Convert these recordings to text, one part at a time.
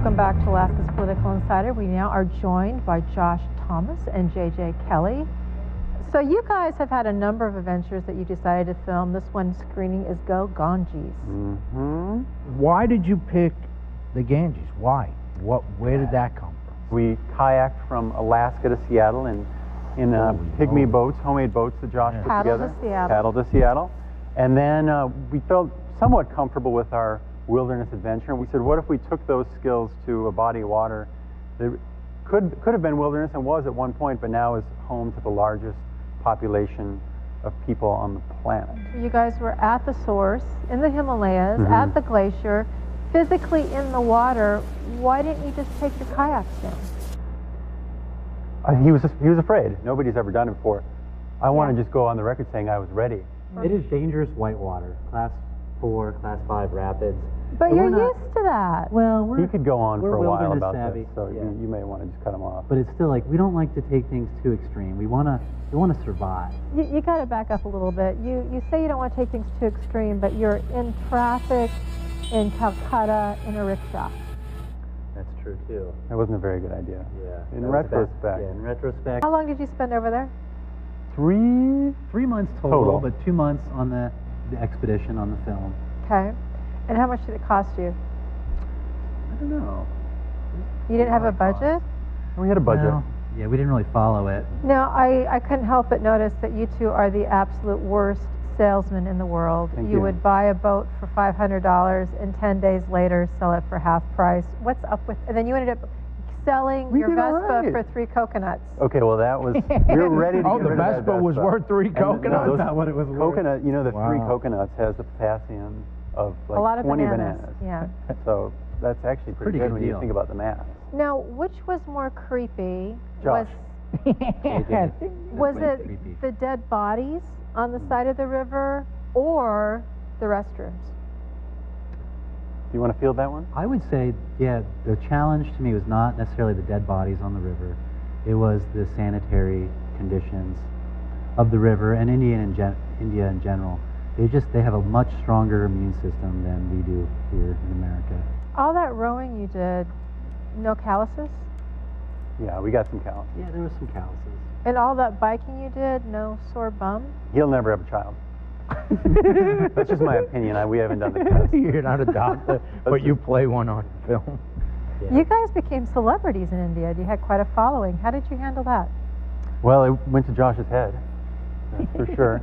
Welcome back to Alaska's Political Insider. We now are joined by Josh Thomas and J.J. Kelly. So you guys have had a number of adventures that you decided to film. This one screening is Go Ganges. Mm-hmm. Why did you pick the Ganges? Why? Where did that come from? We kayaked from Alaska to Seattle in pygmy boats, homemade boats that Josh put together. Paddle to Seattle. And then we felt somewhat comfortable with our wilderness adventure. And we said, what if we took those skills to a body of water that could have been wilderness and was at one point, but now is home to the largest population of people on the planet. You guys were at the source, in the Himalayas, at the glacier, physically in the water. Why didn't you just take your kayaks down? He was afraid. Nobody's ever done it before. I want to just go on the record saying I was ready. It is dangerous whitewater, class 4, class 5 rapids. But you're used to that. Well, he could go on for a while about savvy. this, so you may want to just cut him off. But it's still like, we don't like to take things too extreme. We want to survive. You got to back up a little bit. You say you don't want to take things too extreme, but you're in traffic in Calcutta in a rickshaw. That's true too. That wasn't a very good idea. Yeah. In retrospect. Yeah, in retrospect. How long did you spend over there? 3 months total, but 2 months on the expedition on the film. Okay. And how much did it cost you? I don't know. You didn't have a budget? We had a budget. Well, yeah, we didn't really follow it. No, I couldn't help but notice that you two are the absolute worst salesmen in the world. Thank you would buy a boat for $500 and 10 days later sell it for half price. What's up with... And then you ended up selling your Vespa for 3 coconuts. Okay, well that was... We were ready to get rid of that Vespa was worth 3 coconuts? That's not what it was worth. You know, the 3 coconuts has the potassium of like a lot of 20 bananas. Yeah. So that's actually pretty good when you think about the math. Now, which was more creepy? Josh. Was it the dead bodies on the side of the river or the restrooms? Do you want to field that one? I would say, yeah, the challenge to me was not necessarily the dead bodies on the river. It was the sanitary conditions of the river and India in general. They have a much stronger immune system than we do here in America. All that rowing you did, no calluses? Yeah, we got some calluses. Yeah, there was some calluses. And all that biking you did, no sore bum? He'll never have a child. That's just my opinion. We haven't done the test. You're not a doctor, but you play one on film. Yeah. You guys became celebrities in India. You had quite a following. How did you handle that? Well, it went to Josh's head, that's for sure.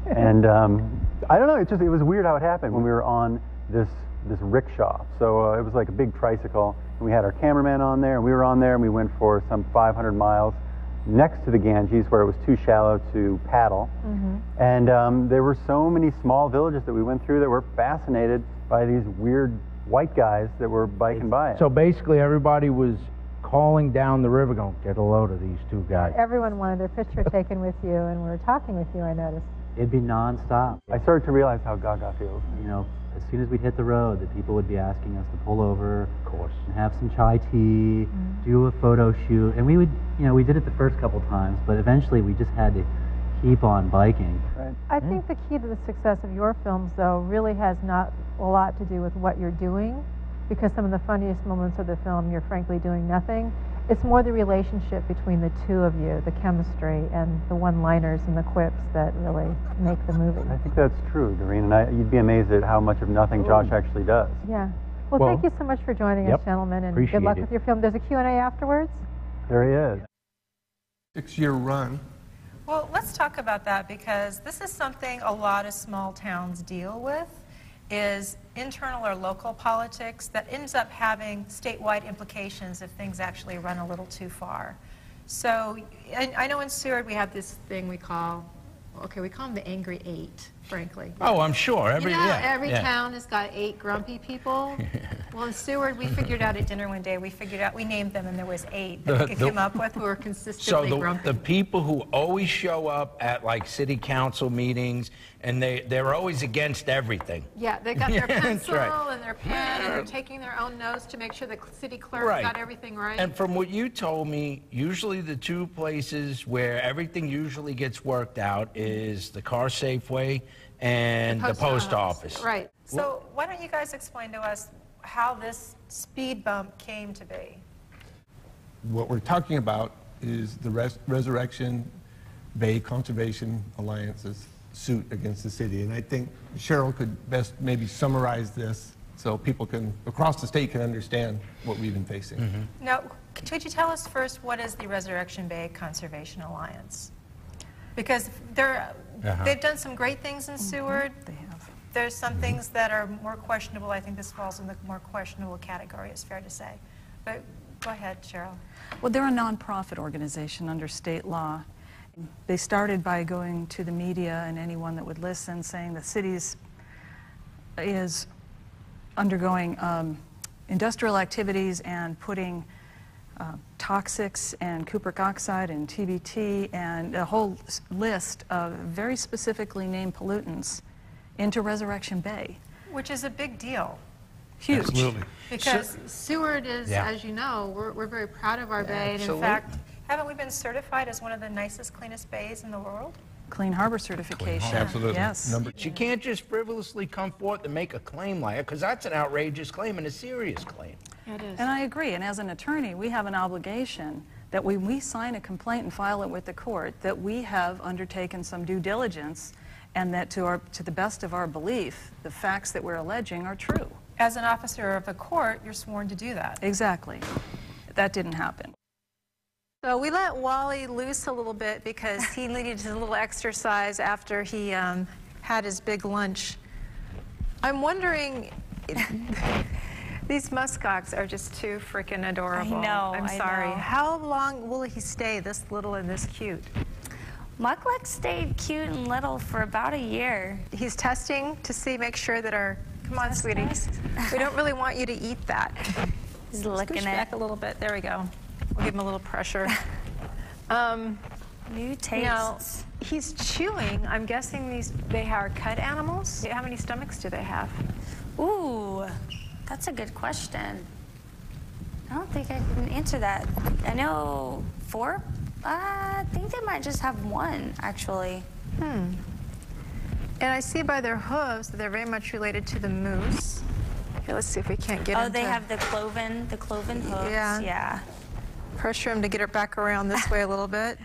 And I don't know. It was weird how it happened when we were on this rickshaw. So it was like a big tricycle, and we had our cameraman on there, and we were on there, and we went for some 500 miles next to the Ganges, where it was too shallow to paddle. And there were so many small villages that we went through that were fascinated by these weird white guys that were biking by. So basically, everybody was calling down the river, going, "Get a load of these 2 guys." Everyone wanted their picture taken with you, and we were talking with you, I noticed. It'd be nonstop. I started to realize how Gaga feels. You know, as soon as we'd hit the road, the people would be asking us to pull over, of course, and have some chai tea, do a photo shoot, and we would, we did it the first couple times, but eventually we just had to keep on biking. Right. I think the key to the success of your films, though, really has not a lot to do with what you're doing, because some of the funniest moments of the film, you're frankly doing nothing. It's more the relationship between the two of you, the chemistry and the one-liners and the quips that really make the movie. I think that's true, Dorene, and you'd be amazed at how much of nothing Josh actually does. Yeah. Well, thank you so much for joining us, gentlemen, and good luck with your film. There's a Q&A afterwards. There he is. 6-year run. Well, let's talk about that, because this is something a lot of small towns deal with, is internal or local politics that ends up having statewide implications if things actually run a little too far. So I know in Seward we have this thing we call, we call them the Angry 8, frankly. Oh, I'm sure. Every town has got 8 grumpy people. Well, in Seward, we figured out at dinner one day, we named them, and there was 8 that we could come up with who were consistently grumpy. The people who always show up at like city council meetings, and they're always against everything. Yeah, they got their pencil and their pen, and they're taking their own notes to make sure the city clerk got everything right. And from what you told me, usually the 2 places where everything usually gets worked out is the car Safeway and the post office. Right. So why don't you guys explain to us how this speed bump came to be. What we're talking about is the Resurrection Bay Conservation Alliance's suit against the city. And I think Cheryl could best maybe summarize this so people across the state can understand what we've been facing. Now, could you tell us first what is the Resurrection Bay Conservation Alliance? Because they've done some great things in Seward. They have. There's some things that are more questionable. I think this falls in the more questionable category, it's fair to say. But go ahead, Cheryl. Well, they're a nonprofit organization under state law. They started by going to the media and anyone that would listen, saying the city is undergoing industrial activities and putting toxics and cupric oxide and TBT and a whole list of very specifically named pollutants into Resurrection Bay. Which is a big deal. Huge. Absolutely. Because Seward is, as you know, we're very proud of our bay. And in fact, haven't we been certified as one of the nicest, cleanest bays in the world? Clean Harbor certification. Absolutely. Yes. But you can't just frivolously come forth and make a claim like it, because that's an outrageous claim and a serious claim. It is. And I agree. And as an attorney, we have an obligation that when we sign a complaint and file it with the court, that we have undertaken some due diligence and that to the best of our belief, the facts that we're alleging are true. As an officer of the court, you're sworn to do that. Exactly. That didn't happen. So we let Wally loose a little bit because he needed a little exercise after he had his big lunch. I'm wondering, these muskox are just too freaking adorable. I know, I'm I sorry. know. How long will he stay this little and this cute? Muckluck stayed cute and little for about a year. He's testing to make sure that our, come on, sweetie. We don't really want you to eat that. He's licking Scooch it. back a little bit. There we go. We'll give him a little pressure. New tastes. Now, he's chewing. I'm guessing they are cut animals. How many stomachs do they have? Ooh, that's a good question. I don't think I can answer that. I know 4. I think they might just have 1, actually. And I see by their hooves that they're very much related to the moose. Here, let's see if we can't get Oh, him they to have the cloven hooves. Yeah. pressure him to get her back around this way a little bit.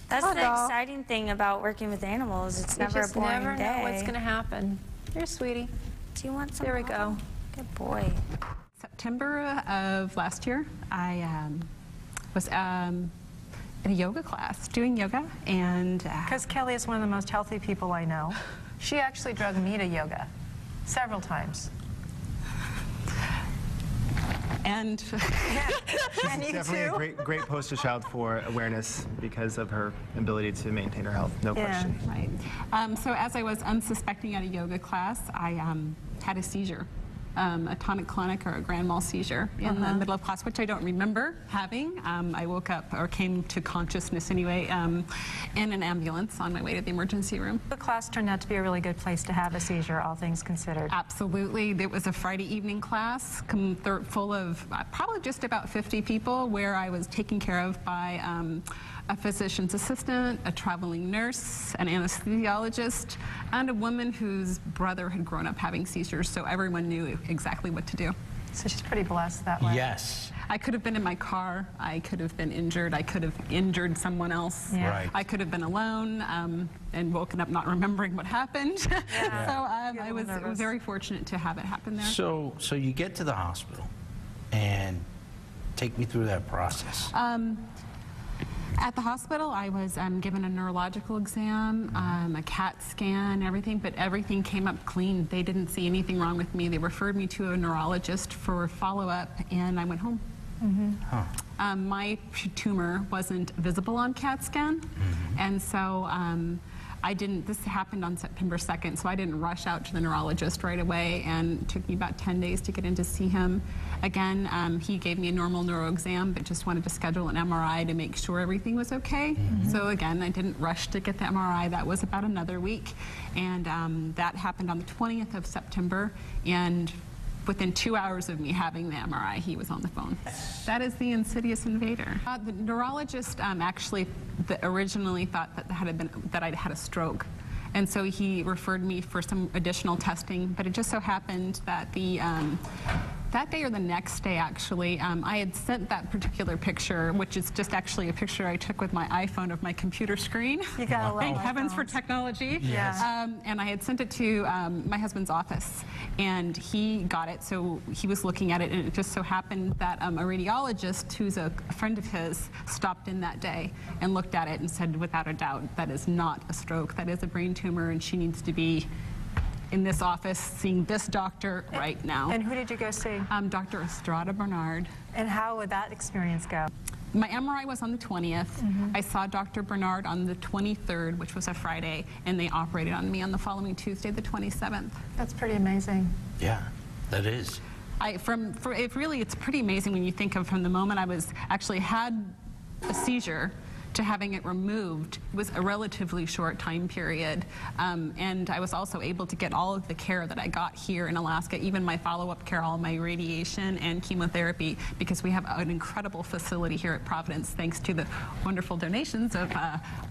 That's Oh, the doll. exciting thing about working with animals. It's You never a just boring never day. know what's going to happen. Here, sweetie. Do you want some? There we go. Mama? Good boy. September of last year, I was in a yoga class, doing yoga, and... Because Kelly is one of the most healthy people I know. She actually drug me to yoga several times. And And you Definitely too? a great poster child for awareness because of her ability to maintain her health, no question. right. So as I was unsuspecting at a yoga class, I had a seizure. A tonic-clonic or a grand mal seizure in the middle of class, which I don't remember having. I woke up, or came to consciousness anyway, in an ambulance on my way to the emergency room. The class turned out to be a really good place to have a seizure, all things considered. Absolutely. It was a Friday evening class full of probably just about 50 people, where I was taken care of by a physician's assistant, a traveling nurse, an anesthesiologist, and a woman whose brother had grown up having seizures, so everyone knew exactly what to do. So she's pretty blessed that way. Yes. I could have been in my car, I could have been injured, I could have injured someone else. Yeah. Right. I could have been alone and woken up not remembering what happened. So I was nervous. very fortunate to have it happen there. So you get to the hospital, and take me through that process. At the hospital, I was given a neurological exam, a CAT scan, everything, but everything came up clean. They didn't see anything wrong with me. They referred me to a neurologist for follow-up, and I went home. My tumor wasn't visible on CAT scan, and so this happened on September 2nd, so I didn't rush out to the neurologist right away, and it took me about 10 days to get in to see him. Again, he gave me a normal neuro exam, but just wanted to schedule an MRI to make sure everything was okay. So again, I didn't rush to get the MRI. That was about another week, and that happened on the 20th of September, and within 2 hours of me having the MRI, he was on the phone. That is the insidious invader. The neurologist actually originally thought that I'd had a stroke. And so he referred me for some additional testing, but it just so happened that that day or the next day, actually. I had sent that particular picture, which is just actually a picture I took with my iPhone of my computer screen. You gotta love Thank heavens for iPhones. technology. Yes. And I had sent it to my husband's office, and he got it, so he was looking at it, and it just so happened that a radiologist who's a friend of his stopped in that day and looked at it and said, without a doubt, that is not a stroke, that is a brain tumor, and she needs to be in this office seeing this doctor right now. And who did you go see? Dr. Estrada Bernard. And how would that experience go? My MRI was on the 20th. I saw Dr. Bernard on the 23rd, which was a Friday, and they operated on me on the following Tuesday, the 27th. That's pretty amazing. Yeah, that is. It's pretty amazing when you think of from the moment I was actually had a seizure to having it removed. It was a relatively short time period. And I was also able to get all of the care that I got here in Alaska, even my follow-up care, all my radiation and chemotherapy, because we have an incredible facility here at Providence, thanks to the wonderful donations of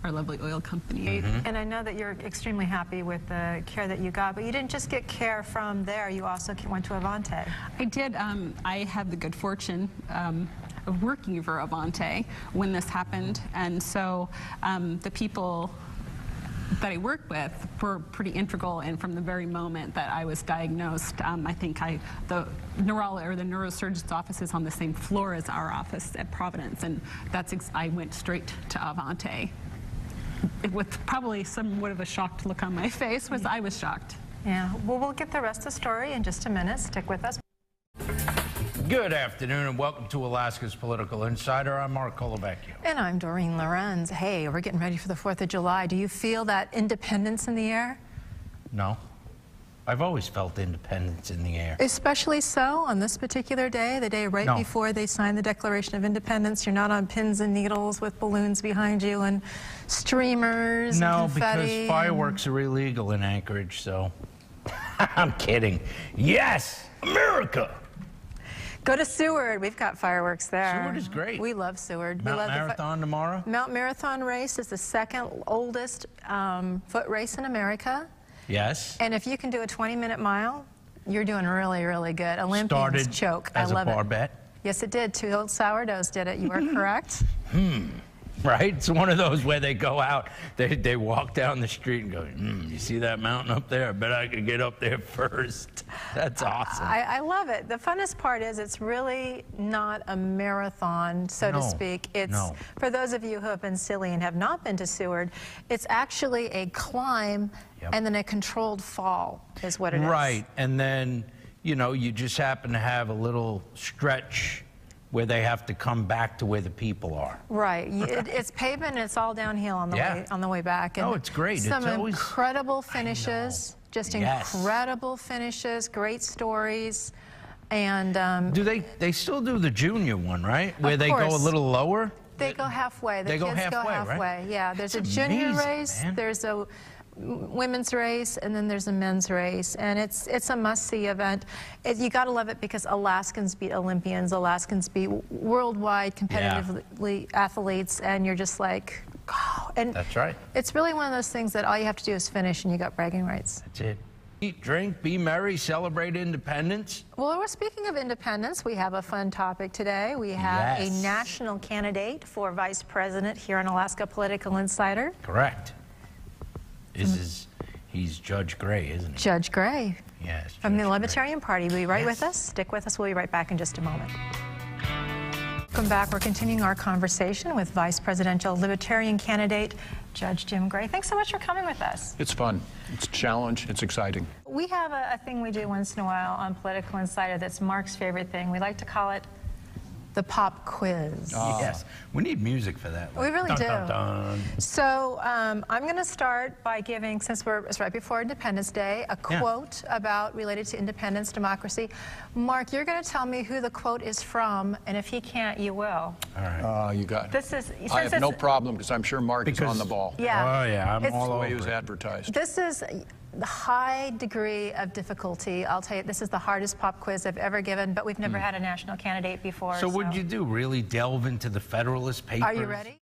our lovely oil company. And I know that you're extremely happy with the care that you got, but you didn't just get care from there, you also went to Avante. I did. I had the good fortune of working for Avante when this happened, and so the people that I worked with were pretty integral, and from the very moment that I was diagnosed, I think the neurosurgeon's office is on the same floor as our office at Providence, and I went straight to Avante with probably somewhat of a shocked look on my face. I was shocked. Yeah, well, we'll get the rest of the story in just a minute. Stick with us. Good afternoon and welcome to Alaska's Political Insider. I'm Mark Colavecchio. And I'm Dorene Lorenz. Hey, we're getting ready for the 4th of July. Do you feel that independence in the air? No. I've always felt independence in the air. Especially so on this particular day, the day right before they sign the Declaration of Independence. You're not on pins and needles with balloons behind you and streamers and confetti. No, because fireworks are illegal in Anchorage, so I'm kidding. Yes, America! Go to Seward. We've got fireworks there. Seward is great. We love Seward. Mount Marathon tomorrow? Mount Marathon race is the second oldest foot race in America. Yes. And if you can do a 20-minute mile, you're doing really, really good. Olympians choke. As I love a bar it. bet? Yes, it did. 2 old sourdoughs did it. You are correct. Right? It's one of those where they go out, they walk down the street and go, you see that mountain up there? I bet I could get up there first. That's awesome. I love it. The funnest part is it's really not a marathon, so to speak. It's for those of you who have been silly and have not been to Seward, it's actually a climb and then a controlled fall is what it is. Right. And then, you just happen to have a little stretch where they have to come back to where the people are. Right. It's pavement and it's all downhill on the way back. And it's great. Some it's always incredible finishes, just incredible finishes, great stories. And do they still do the junior one, right? Where they course. go a little lower? They go halfway. They kids go halfway, right? Yeah, there's That's a junior amazing, race, man. there's a women's race, and then there's a men's race, and it's a must-see event. You got to love it because Alaskans beat Olympians, Alaskans beat worldwide competitively athletes, and you're just like, oh. And that's right. It's really one of those things that all you have to do is finish, and you got bragging rights. That's it. Eat, drink, be merry, celebrate independence. Well, we're speaking of independence. We have a fun topic today. We have a national candidate for vice president here on Alaska Political Insider. Correct. He's Judge Gray, isn't he? Judge Gray. Yes. From the Libertarian Party. Will you be right with us? Stick with us. We'll be right back in just a moment. Welcome back. We're continuing our conversation with Vice Presidential Libertarian candidate Judge Jim Gray. Thanks so much for coming with us. It's fun. It's a challenge. It's exciting. We have a thing we do once in a while on Political Insider that's Mark's favorite thing. We like to call it the pop quiz. Yes. We need music for that one. We really do. Dun, dun. So I'm going to start by giving, since it's right before Independence Day, a quote related to independence, democracy. Mark, you're going to tell me who the quote is from, and if he can't, you will. All right. You got it. This is. I have no problem because I'm sure Mark is on the ball. Yeah. Oh, yeah. I'm all the over way he was it. advertised. This is the high degree of difficulty. I'll tell you, this is the hardest pop quiz I've ever given, but we've never had a national candidate before. So what would you do? Really delve into the Federalist Papers? Are you ready?